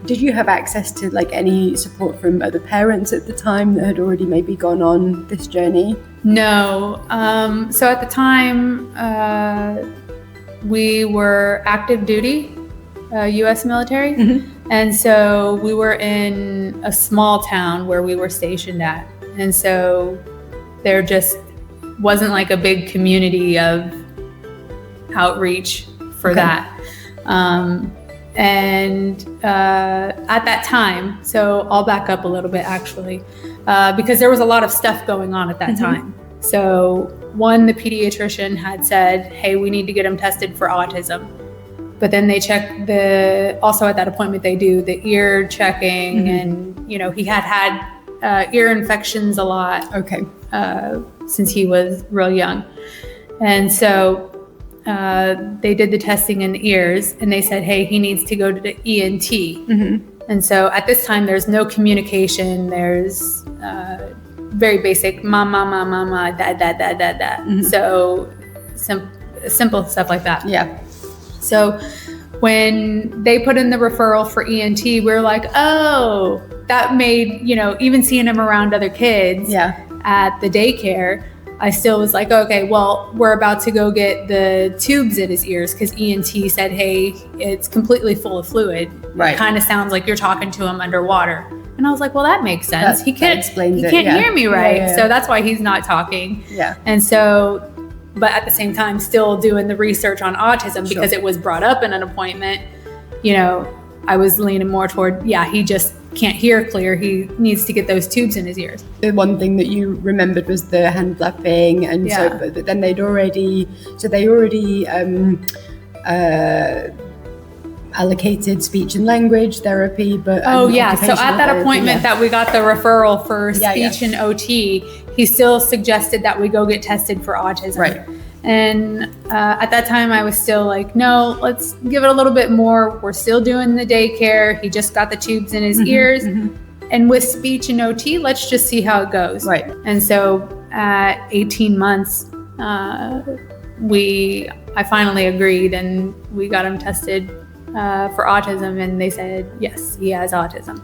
Did you have access to like any support from other parents at the time that had already maybe gone on this journey? No. So at the time, we were active duty, U.S. military. Mm-hmm. And so we were in a small town where we were stationed at. And so there just wasn't like a big community of outreach for that. And at that time, so I'll back up a little bit actually, because there was a lot of stuff going on at that time. So one, the pediatrician had said, hey, we need to get him tested for autism. But then they checked also at that appointment, they do the ear checking and, you know, he had ear infections a lot since he was real young. And so they did the testing in the ears and they said, hey, he needs to go to the ENT. And so at this time, there's no communication. There's very basic mama, mama, mama, dad, dad, dad, dad, dad. So simple stuff like that. Yeah. So when they put in the referral for ENT, we were like, oh, that made, you know, even seeing him around other kids at the daycare, I still was like, okay, well, we're about to go get the tubes in his ears because ENT said, hey, it's completely full of fluid. Right. It kind of sounds like you're talking to him underwater. And I was like, well, that makes sense. He can't hear me right. Yeah. So that's why he's not talking. Yeah. And so, but at the same time, still doing the research on autism because it was brought up in an appointment, you know, I was leaning more toward, he just can't hear clear. He needs to get those tubes in his ears. The one thing that you remembered was the hand flapping, and so but then they already allocated speech and language therapy, but so at that appointment that we got the referral for speech and OT, he still suggested that we go get tested for autism. Right. And at that time, I was still like, no, let's give it a little bit more. We're still doing the daycare. He just got the tubes in his ears. And with speech and OT, let's just see how it goes. Right. And so at 18 months, I finally agreed and we got him tested for autism. And they said, yes, he has autism.